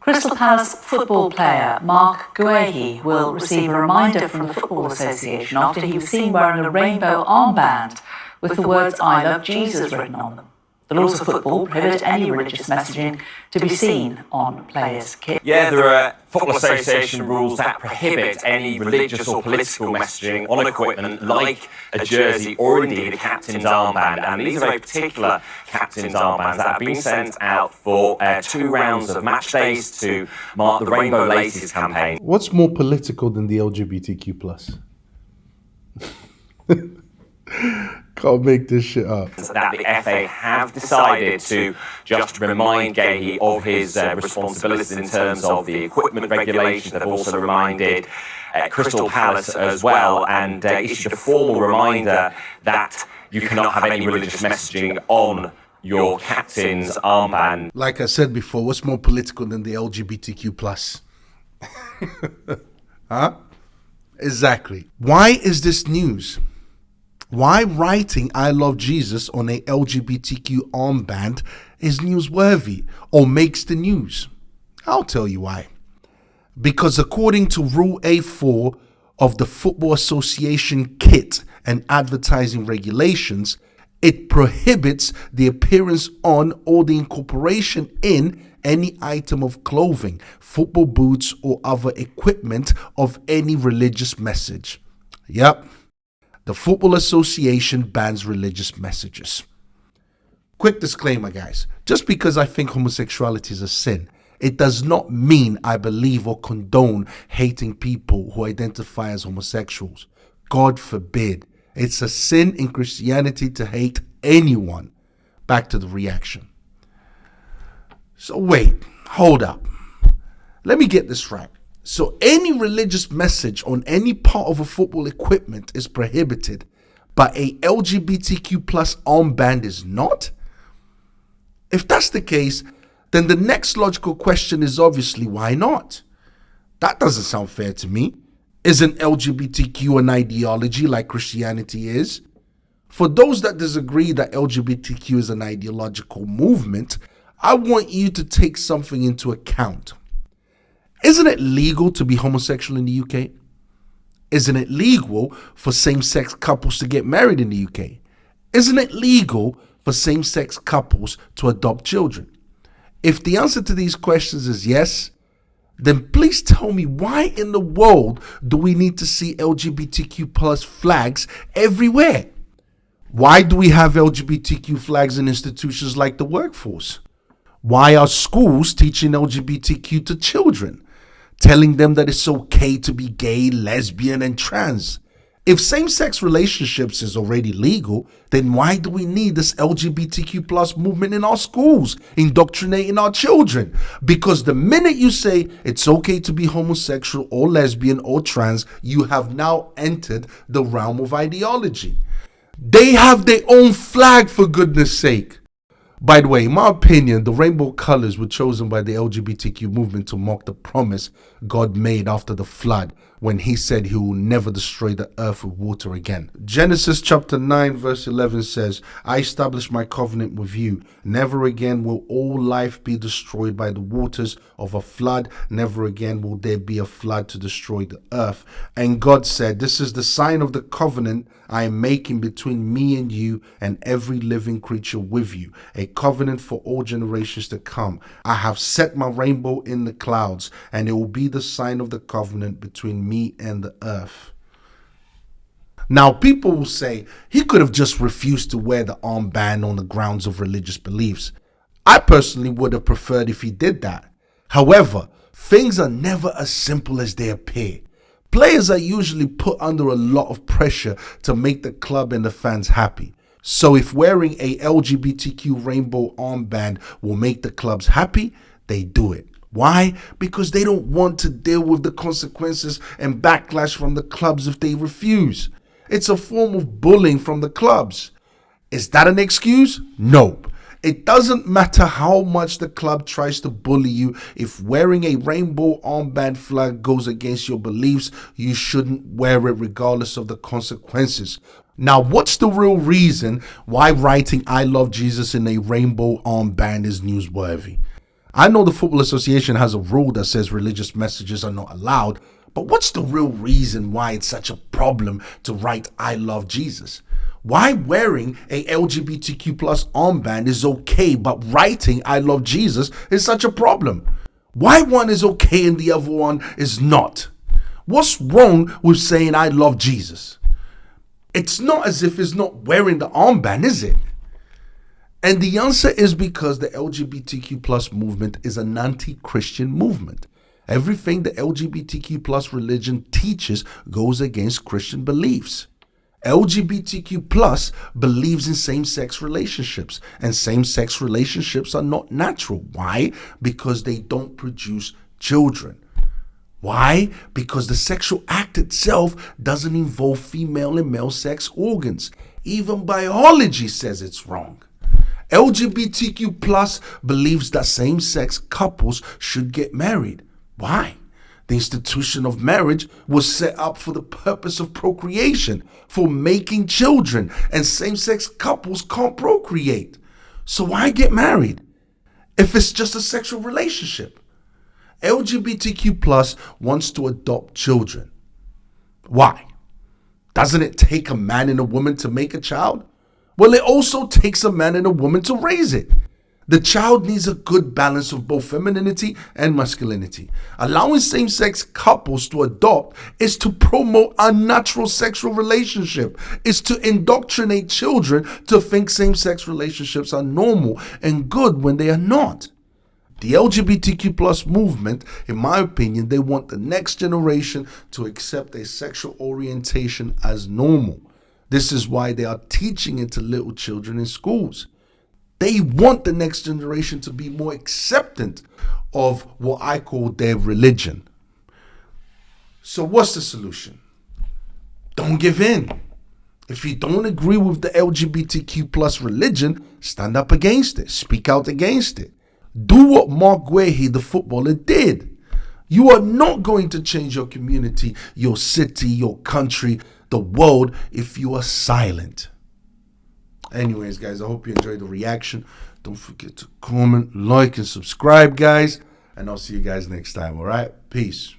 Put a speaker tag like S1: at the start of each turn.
S1: Crystal Palace football player Marc Guehi will receive a reminder from the Football Association after he was seen wearing a rainbow armband with the words "I love Jesus" written on them. The laws of football prohibit any religious messaging to be seen on players' kits.
S2: Yeah, there are Football Association rules that prohibit any religious or political messaging on equipment like a jersey or indeed a captain's armband. And these are very particular captain's armbands that have been sent out for 2 rounds of match days to mark the Rainbow Laces campaign.
S3: What's more political than the LGBTQ+? Can't make this shit up.
S2: That the FA have decided to just remind Guehi of his responsibilities in terms of the equipment regulations. They've also reminded Crystal Palace as well, and issued a formal reminder that you cannot have any religious messaging on your captain's armband.
S3: Like I said before, what's more political than the LGBTQ+? Huh? Exactly. Why is this news? Why writing "I love Jesus" on a LGBTQ armband is newsworthy or makes the news? I'll tell you why. Because according to Rule A4 of the Football Association kit and advertising regulations, it prohibits the appearance on or the incorporation in any item of clothing, football boots, or other equipment of any religious message. Yep. The Football Association bans religious messages. Quick disclaimer, guys. Just because I think homosexuality is a sin, it does not mean I believe or condone hating people who identify as homosexuals. God forbid. It's a sin in Christianity to hate anyone. Back to the reaction. So wait, hold up. Let me get this right. So any religious message on any part of a football equipment is prohibited, but a LGBTQ+ armband is not? If that's the case, then the next logical question is obviously why not? That doesn't sound fair to me. Isn't LGBTQ an ideology like Christianity is? For those that disagree that LGBTQ is an ideological movement, I want you to take something into account. Isn't it legal to be homosexual in the UK? Isn't it legal for same-sex couples to get married in the UK? Isn't it legal for same-sex couples to adopt children? If the answer to these questions is yes, then please tell me why in the world do we need to see LGBTQ+ flags everywhere? Why do we have LGBTQ flags in institutions like the workforce? Why are schools teaching LGBTQ to children, telling them that it's okay to be gay, lesbian, and trans? If same-sex relationships is already legal, then why do we need this LGBTQ+ movement in our schools, indoctrinating our children? Because the minute you say it's okay to be homosexual or lesbian or trans, you have now entered the realm of ideology. They have their own flag, for goodness sake. By the way, in my opinion, the rainbow colors were chosen by the LGBTQ movement to mock the promise God made after the flood, when he said he will never destroy the earth with water again. Genesis chapter 9 verse 11 says, "I establish my covenant with you. Never again will all life be destroyed by the waters of a flood. Never again will there be a flood to destroy the earth." And God said, "This is the sign of the covenant I am making between me and you and every living creature with you, a covenant for all generations to come. I have set my rainbow in the clouds, and it will be the sign of the covenant between me and the earth." Now, people will say he could have just refused to wear the armband on the grounds of religious beliefs. I personally would have preferred if he did that. However, things are never as simple as they appear. Players are usually put under a lot of pressure to make the club and the fans happy. So if wearing a LGBTQ rainbow armband will make the clubs happy, they do it. Why? Because they don't want to deal with the consequences and backlash from the clubs if they refuse. It's a form of bullying from the clubs. Is that an excuse? Nope. It doesn't matter how much the club tries to bully you. If wearing a rainbow armband flag goes against your beliefs, you shouldn't wear it regardless of the consequences. Now, what's the real reason why writing "I love Jesus" in a rainbow armband is newsworthy? I know the Football Association has a rule that says religious messages are not allowed, but what's the real reason why it's such a problem to write I love Jesus? Why wearing a LGBTQ plus armband is okay, but writing I love Jesus is such a problem? Why one is okay and the other one is not? What's wrong with saying I love Jesus? It's not as if it's not wearing the armband, is it? And the answer is because the LGBTQ plus movement is an anti-Christian movement. Everything the LGBTQ plus religion teaches goes against Christian beliefs. LGBTQ plus believes in same-sex relationships, and same-sex relationships are not natural. Why? Because they don't produce children. Why? Because the sexual act itself doesn't involve female and male sex organs. Even biology says it's wrong. LGBTQ plus believes that same-sex couples should get married. Why? The institution of marriage was set up for the purpose of procreation, for making children, and same-sex couples can't procreate. So why get married if it's just a sexual relationship? LGBTQ plus wants to adopt children. Why? Doesn't it take a man and a woman to make a child? Well, it also takes a man and a woman to raise it. The child needs a good balance of both femininity and masculinity. Allowing same-sex couples to adopt is to promote unnatural sexual relationship. It's to indoctrinate children to think same-sex relationships are normal and good when they are not. The LGBTQ plus movement, in my opinion, they want the next generation to accept a sexual orientation as normal. This is why they are teaching it to little children in schools. They want the next generation to be more acceptant of what I call their religion. So what's the solution? Don't give in. If you don't agree with the LGBTQ plus religion, stand up against it. Speak out against it. Do what Marc Guehi, the footballer, did. You are not going to change your community, your city, your country, the world if you are silent. Anyways, guys, I hope you enjoyed the reaction. Don't forget to comment, like, and subscribe, guys. And I'll see you guys next time, all right? Peace.